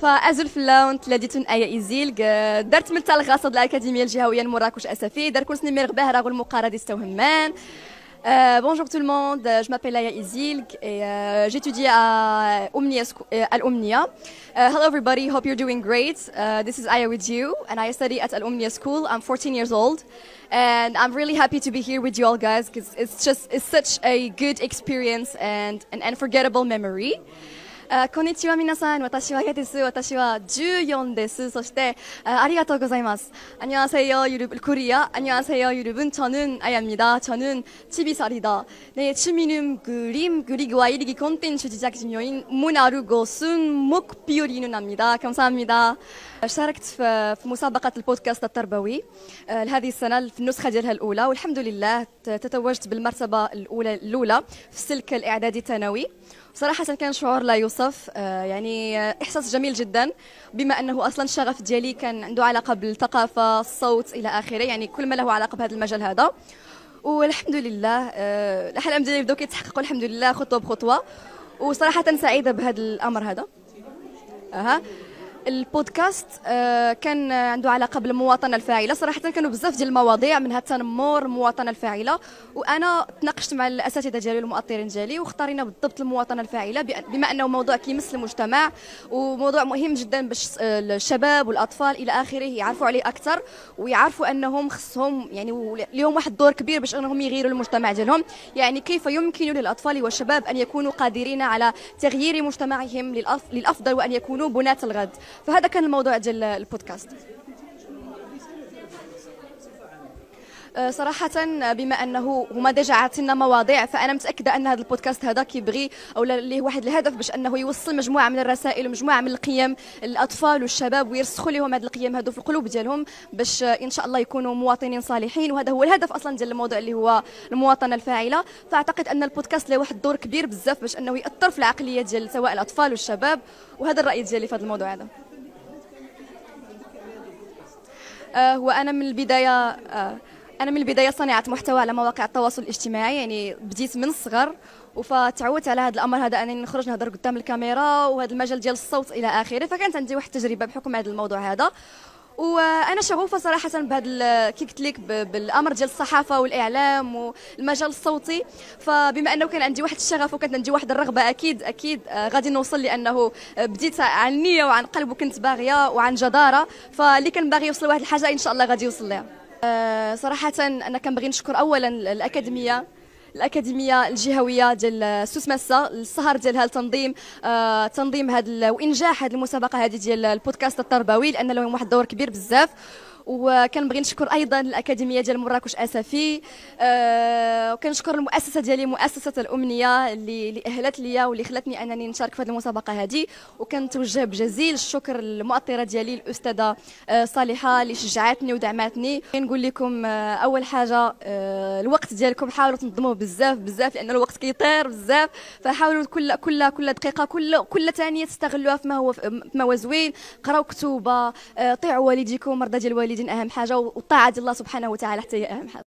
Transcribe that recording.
فازل في اللون تلاديتون ايا ايزيلك درت من الغاصه الاكاديميه الجهويه لمراكش اسفي دار كون سني مير باهره والمقارنه دي استوهمان. Bonjour tout le monde, je m'appelle Aya Izilg et j'étudie à Al Omnia. Hello everybody, hope you're doing great. This is Aya with you and I study at Al Omnia School. I'm 14 years old and I'm really happy to be here with you all guys because it's such a good experience and an unforgettable memory. こんにちは皆さん、私はヤです。私は14です。そして、ありがとうございます。안녕하세요 여러분 코리아. 안녕하세요 여러분. 저는 아야입니다. 저는 12살이다. 네, 취미는 그림 그리기와 일기 콘텐츠 제작진인 문화르고 목표리는 합니다. 감사합니다. شاركت في مسابقة البودكاست التربوي لهذه السنة في النسخة ديالها الأولى والحمد لله تتوجت بالمرتبة الأولى في السلك الإعدادي الثانوي. صراحة كان شعور لا يوصف، يعني إحساس جميل جدا بما أنه أصلا الشغف ديالي كان عنده علاقة بالثقافة الصوت إلى آخره، يعني كل ما له علاقة بهذا المجال هذا. والحمد لله الأحلام ديالي بداو كيتحققوا الحمد لله خطوة بخطوة، وصراحة سعيدة بهذا الأمر هذا. البودكاست كان عنده علاقه بالمواطنه الفاعله. صراحه كانوا بزاف ديال المواضيع منها التنمر، المواطنه الفاعله، وانا تناقشت مع الاساتذه ديالي والمؤطرين ديالي واختارينا بالضبط المواطنه الفاعله بما انه موضوع كيمس المجتمع وموضوع مهم جدا باش الشباب والاطفال الى اخره يعرفوا عليه اكثر ويعرفوا انهم خصهم يعني لهم واحد الدور كبير باش انهم يغيروا المجتمع ديالهم. يعني كيف يمكن للاطفال والشباب ان يكونوا قادرين على تغيير مجتمعهم للافضل وان يكونوا بناة الغد. فهذا كان الموضوع ديال البودكاست. صراحة بما أنه هما ديجا عاطينا مواضيع، فأنا متأكدة أن هذا البودكاست هذا كيبغي أو ليه واحد الهدف باش أنه يوصل مجموعة من الرسائل ومجموعة من القيم للأطفال والشباب ويرسخوا لهم هذه القيم هذو في القلوب ديالهم باش إن شاء الله يكونوا مواطنين صالحين. وهذا هو الهدف أصلا ديال الموضوع اللي هو المواطنة الفاعلة. فأعتقد أن البودكاست له واحد الدور كبير بزاف باش أنه يأثر في العقلية ديال سواء الأطفال والشباب، وهذا الرأي ديالي في هذا الموضوع هذا. هو أنا من البداية صانعة محتوى على مواقع التواصل الاجتماعي، يعني بديت من الصغر فتعودت على هذا الامر هذا انني نخرج نهضر قدام الكاميرا وهذا المجال ديال الصوت الى اخره. فكانت عندي واحد التجربه بحكم هذا الموضوع هذا، وانا شغوفه صراحه بهذا كي قلت لك بالامر ديال الصحافه والاعلام والمجال الصوتي. فبما انه كان عندي واحد الشغف وكانت عندي واحد الرغبه اكيد غادي نوصل، لانه بديت عن نيه وعن قلب وكنت باغيه وعن جداره، فاللي كان باغي يوصل لواحد الحاجه ان شاء الله غادي يوصل لها. صراحه انا كنبغي نشكر اولا الاكاديميه الجهويه ديال سوس مسا السهر ديالها تنظيم هذا وانجاح هذه المسابقه هذه ديال البودكاست التربوي، لان لهم واحد الدور كبير بزاف. وكنبغي نشكر ايضا الاكاديميه ديال مراكش اسفي، وكنشكر المؤسسه ديالي مؤسسه الامنيه اللي اهلت ليا واللي خلاتني انني نشارك في هذه المسابقه هذه. وكنتوجه بجزيل الشكر للمؤطره ديالي الاستاذه صالحه اللي شجعتني ودعمتني. نقول لكم اول حاجه الوقت ديالكم حاولوا تنظموه بزاف لان الوقت كيطير بزاف، فحاولوا كل دقيقه كل ثانيه تستغلوها في ما هو زوين. قراو كتوبه، طيعوا والديكم، مرضى ديال الوالدين اهم حاجه، والطاعه ديال الله سبحانه وتعالى حتى هي اهم حاجه.